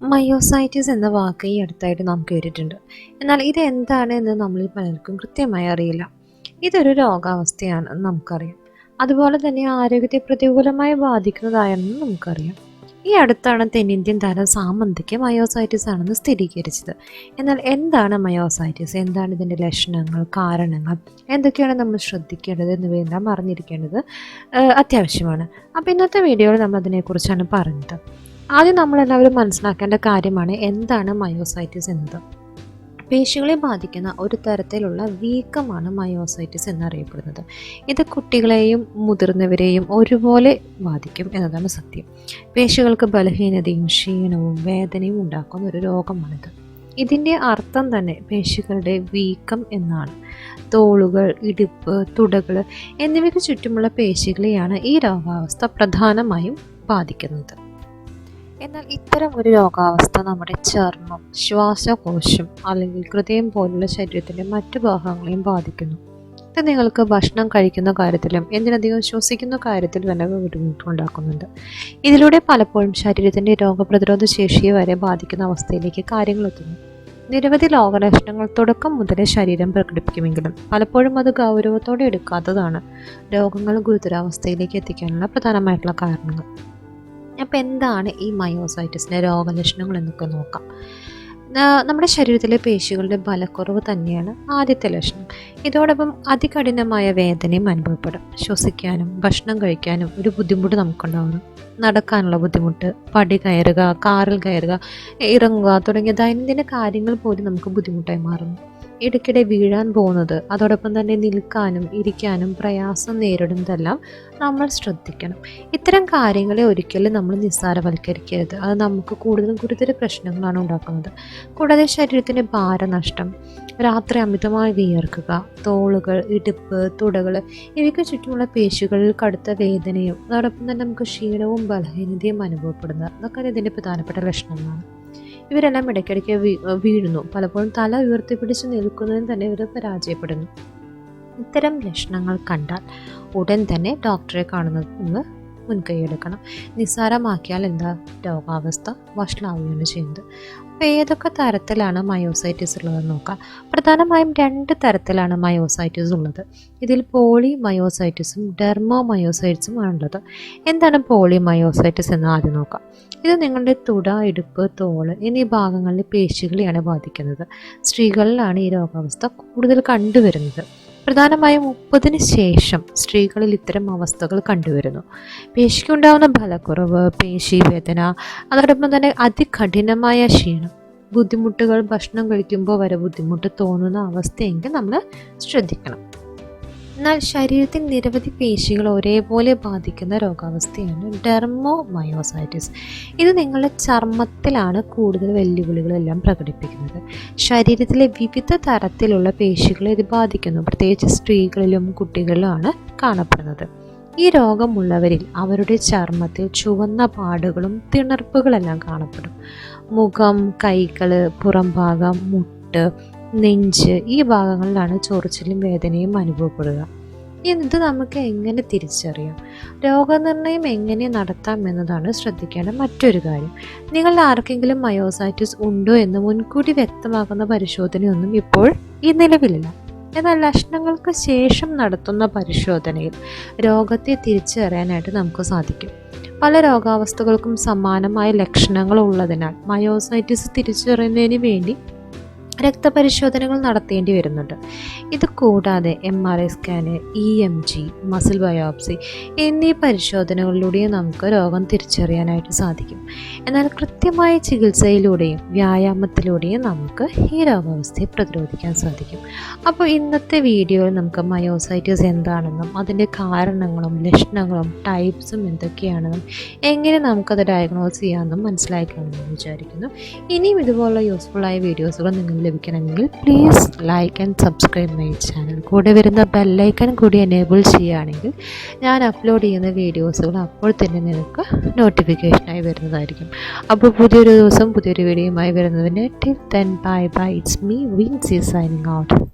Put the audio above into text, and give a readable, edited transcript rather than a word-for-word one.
Myositis എന്ന വാക്ക് ഈ അടുത്തായിട്ട് നാം കേട്ടിട്ടുണ്ട്. എന്നാൽ ഇത് എന്താണ് എന്ന് നമ്മളിൽ പലർക്കും കൃത്യമായി അറിയില്ല. ഇതൊരു രോഗാവസ്ഥയാണെന്ന് നമുക്കറിയാം. അതുപോലെ തന്നെ ആരോഗ്യത്തെ പ്രതികൂലമായി ബാധിക്കുന്നതാണെന്ന് നമുക്കറിയാം. ഈ അടുത്താണ് തെന്നിന്ത്യൻ താരം സാമന്തയ്ക്ക് മയോസൈറ്റിസ് ആണെന്ന് സ്ഥിരീകരിച്ചത്. എന്നാൽ എന്താണ് മയോസൈറ്റിസ്, എന്താണ് ഇതിൻ്റെ ലക്ഷണങ്ങൾ, കാരണങ്ങൾ, എന്തൊക്കെയാണ് നമ്മൾ ശ്രദ്ധിക്കേണ്ടത് എന്നിവയെല്ലാം അറിഞ്ഞിരിക്കേണ്ടത് അത്യാവശ്യമാണ്. അപ്പോൾ ഇന്നത്തെ വീഡിയോയിൽ നമ്മൾ അതിനെക്കുറിച്ചാണ് പറഞ്ഞത്. ആദ്യം നമ്മളെല്ലാവരും മനസ്സിലാക്കേണ്ട കാര്യമാണ് എന്താണ് മയോസൈറ്റിസ് എന്നത്. പേശികളെ ബാധിക്കുന്ന ഒരു തരത്തിലുള്ള വീക്കമാണ് മയോസൈറ്റിസ് എന്നറിയപ്പെടുന്നത്. ഇത് കുട്ടികളെയും മുതിർന്നവരെയും ഒരുപോലെ ബാധിക്കും എന്നതാണ് സത്യം. പേശികൾക്ക് ബലഹീനതയും ക്ഷീണവും വേദനയും ഉണ്ടാക്കുന്ന ഒരു രോഗമാണിത്. ഇതിൻ്റെ അർത്ഥം തന്നെ പേശികളുടെ വീക്കം എന്നാണ്. തോളുകൾ, ഇടുപ്പ്, തുടകൾ എന്നിവയ്ക്ക് ചുറ്റുമുള്ള പേശികളെയാണ് ഈ രോഗാവസ്ഥ പ്രധാനമായും ബാധിക്കുന്നത്. എന്നാൽ ഇത്തരം ഒരു രോഗാവസ്ഥ നമ്മുടെ ചർമ്മം, ശ്വാസകോശം അല്ലെങ്കിൽ ഹൃദയം പോലുള്ള ശരീരത്തിൻ്റെ മറ്റു ഭാഗങ്ങളെയും ബാധിക്കുന്നു. ഇത് നിങ്ങൾക്ക് ഭക്ഷണം കഴിക്കുന്ന കാര്യത്തിലും എന്തിനധികം ശ്വസിക്കുന്ന കാര്യത്തിലും തന്നെ ബുദ്ധിമുട്ടുണ്ടാക്കുന്നുണ്ട്. ഇതിലൂടെ പലപ്പോഴും ശരീരത്തിൻ്റെ രോഗപ്രതിരോധ ശേഷിയെ വരെ ബാധിക്കുന്ന അവസ്ഥയിലേക്ക് കാര്യങ്ങൾ എത്തുന്നു. നിരവധി രോഗലക്ഷണങ്ങൾ തുടക്കം മുതലേ ശരീരം പ്രകടിപ്പിക്കുമെങ്കിലും പലപ്പോഴും അത് ഗൗരവത്തോടെ എടുക്കാത്തതാണ് രോഗങ്ങൾ ഗുരുതരാവസ്ഥയിലേക്ക് എത്തിക്കാനുള്ള പ്രധാനമായിട്ടുള്ള കാരണങ്ങൾ. അപ്പോൾ എന്താണ് ഈ മയോസൈറ്റിസിൻ്റെ രോഗലക്ഷണങ്ങൾ എന്നൊക്കെ നോക്കാം. നമ്മുടെ ശരീരത്തിലെ പേശികളുടെ ബലക്കുറവ് തന്നെയാണ് ആദ്യത്തെ ലക്ഷണം. ഇതോടൊപ്പം അതികഠിനമായ വേദനയും അനുഭവപ്പെടും. ശ്വസിക്കാനും ഭക്ഷണം കഴിക്കാനും ഒരു ബുദ്ധിമുട്ട് നമുക്കുണ്ടാകുന്നു. നടക്കാനുള്ള ബുദ്ധിമുട്ട്, പടി കയറുക, കാറിൽ കയറുക, ഇറങ്ങുക തുടങ്ങിയ ദൈനംദിന കാര്യങ്ങൾ പോലും നമുക്ക് ബുദ്ധിമുട്ടായി മാറുന്നു. ഇടയ്ക്കിടെ വീഴാൻ പോകുന്നത്, അതോടൊപ്പം തന്നെ നിൽക്കാനും ഇരിക്കാനും പ്രയാസം നേരിടുന്നതെല്ലാം നമ്മൾ ശ്രദ്ധിക്കണം. ഇത്തരം കാര്യങ്ങളെ ഒരിക്കലും നമ്മൾ നിസ്സാരവൽക്കരിക്കരുത്. അത് നമുക്ക് കൂടുതൽ ഗുരുതര പ്രശ്നങ്ങളാണ് ഉണ്ടാക്കുന്നത്. കൂടാതെ ശരീരത്തിൻ്റെ ഭാരനഷ്ടം, രാത്രി അമിതമായി വിയർക്കുക, തോളുകൾ, ഇടുപ്പ്, തുടകൾ ഇവയ്ക്ക് ചുറ്റുമുള്ള പേശികളിൽ കടുത്ത വേദനയും അതോടൊപ്പം തന്നെ നമുക്ക് ക്ഷീണവും ബലഹീനതയും അനുഭവപ്പെടുന്നത്, അതൊക്കെ ഇതിൻ്റെ പ്രധാനപ്പെട്ട ലക്ഷണങ്ങളാണ്. ഇവരെല്ലാം ഇടയ്ക്കിടയ്ക്ക് വീഴുന്നു. പലപ്പോഴും തല ഉയർത്തിപ്പിടിച്ച് നിൽക്കുന്നതിന് തന്നെ ഇവർ പരാജയപ്പെടുന്നു. ഇത്തരം ലക്ഷണങ്ങൾ കണ്ടാൽ ഉടൻ തന്നെ ഡോക്ടറെ കാണുന്നത് മുൻകൈയെടുക്കണം. നിസ്സാരമാക്കിയാൽ എന്താ, രോഗാവസ്ഥ വഷളാവുകയാണ് ചെയ്യുന്നത്. അപ്പോൾ ഏതൊക്കെ തരത്തിലാണ് മയോസൈറ്റിസ് ഉള്ളതെന്ന് നോക്കാം. പ്രധാനമായും 2 തരത്തിലാണ് മയോസൈറ്റിസ് ഉള്ളത്. ഇതിൽ പോളി മയോസൈറ്റിസും ഡെർമോ മയോസൈറ്റിസും ആണുള്ളത്. എന്താണ് പോളി മയോസൈറ്റിസ് എന്ന് ആദ്യം നോക്കാം. ഇത് നിങ്ങളുടെ തുട, ഇടുപ്പ്, തോള് എന്നീ ഭാഗങ്ങളിലെ പേശികളെയാണ് ബാധിക്കുന്നത്. സ്ത്രീകളിലാണ് ഈ രോഗാവസ്ഥ കൂടുതൽ കണ്ടുവരുന്നത്. പ്രധാനമായും 30-ന് ശേഷം സ്ത്രീകളിൽ ഇത്തരം അവസ്ഥകൾ കണ്ടുവരുന്നു. പേശിക്കുണ്ടാകുന്ന ബലക്കുറവ്, പേശി വേദന, അതോടൊപ്പം തന്നെ അതികഠിനമായ ക്ഷീണം, ബുദ്ധിമുട്ടുകൾ, ഭക്ഷണം കഴിക്കുമ്പോൾ വരെ ബുദ്ധിമുട്ട് തോന്നുന്ന അവസ്ഥയെങ്കിൽ നമ്മൾ ശ്രദ്ധിക്കണം. എന്നാൽ ശരീരത്തിൽ നിരവധി പേശികൾ ഒരേപോലെ ബാധിക്കുന്ന രോഗാവസ്ഥയാണ് ഡെർമോ മയോസൈറ്റിസ്. ഇത് നിങ്ങളുടെ ചർമ്മത്തിലാണ് കൂടുതൽ വെല്ലുവിളികളെല്ലാം പ്രകടിപ്പിക്കുന്നത്. ശരീരത്തിലെ വിവിധ തരത്തിലുള്ള പേശികളെ ഇത് ബാധിക്കുന്നു. പ്രത്യേകിച്ച് സ്ത്രീകളിലും കുട്ടികളിലുമാണ് കാണപ്പെടുന്നത്. ഈ രോഗമുള്ളവരിൽ അവരുടെ ചർമ്മത്തിൽ ചുവന്ന പാടുകളും തിണർപ്പുകളെല്ലാം കാണപ്പെടും. മുഖം, കൈകൾ, പുറംഭാഗം, മുട്ട്, നെഞ്ച് ഈ ഭാഗങ്ങളിലാണ് ചൊറിച്ചിലും വേദനയും അനുഭവപ്പെടുക. ഇത് നമുക്ക് എങ്ങനെ തിരിച്ചറിയാം? രോഗനിർണയം എങ്ങനെ നടത്താം എന്നതാണ് ശ്രദ്ധിക്കേണ്ട മറ്റൊരു കാര്യം. നിങ്ങളുടെ ആർക്കെങ്കിലും മയോസൈറ്റിസ് ഉണ്ടോ എന്ന് മുൻകൂട്ടി വ്യക്തമാക്കുന്ന പരിശോധനയൊന്നും ഇപ്പോൾ ഈ നിലവിലില്ല. എന്നാൽ ലക്ഷണങ്ങൾക്ക് ശേഷം നടത്തുന്ന പരിശോധനയിൽ രോഗത്തെ തിരിച്ചറിയാനായിട്ട് നമുക്ക് സാധിക്കും. പല രോഗാവസ്ഥകൾക്കും സമാനമായ ലക്ഷണങ്ങൾ ഉള്ളതിനാൽ മയോസൈറ്റിസ് തിരിച്ചറിയുന്നതിന് വേണ്ടി രക്തപരിശോധനകൾ നടത്തേണ്ടി വരുന്നുണ്ട്. ഇത് കൂടാതെ MRI scan, EMG, muscle biopsy എന്നീ പരിശോധനകളിലൂടെയും നമുക്ക് രോഗം തിരിച്ചറിയാനായിട്ട് സാധിക്കും. എന്നാൽ കൃത്യമായ ചികിത്സയിലൂടെയും വ്യായാമത്തിലൂടെയും നമുക്ക് ഈ രോഗാവസ്ഥയെ പ്രതിരോധിക്കാൻ സാധിക്കും. അപ്പോൾ ഇന്നത്തെ വീഡിയോയിൽ നമുക്ക് മയോസൈറ്റിസ് എന്താണെന്നും അതിൻ്റെ കാരണങ്ങളും ലക്ഷണങ്ങളും ടൈപ്സും എന്തൊക്കെയാണെന്നും എങ്ങനെ നമുക്കത് ഡയഗ്നോസ് ചെയ്യാമെന്നും മനസ്സിലായി കാണുമെന്ന് വിചാരിക്കുന്നു. ഇനിയും ഇതുപോലുള്ള യൂസ്ഫുള്ളായ വീഡിയോസുകൾ നിങ്ങൾ ലഭിക്കണമെങ്കിൽ please like and subscribe my channel. കൂടെ വരുന്ന ബെല്ലൈക്കൺ കൂടി എനേബിൾ ചെയ്യുകയാണെങ്കിൽ ഞാൻ അപ്ലോഡ് ചെയ്യുന്ന വീഡിയോസുകൾ അപ്പോൾ തന്നെ നിങ്ങൾക്ക് നോട്ടിഫിക്കേഷനായി വരുന്നതായിരിക്കും. അപ്പോൾ പുതിയൊരു ദിവസം പുതിയൊരു വീഡിയോയുമായി വരുന്നതിന് till then bye bye. It's me Vincy signing out.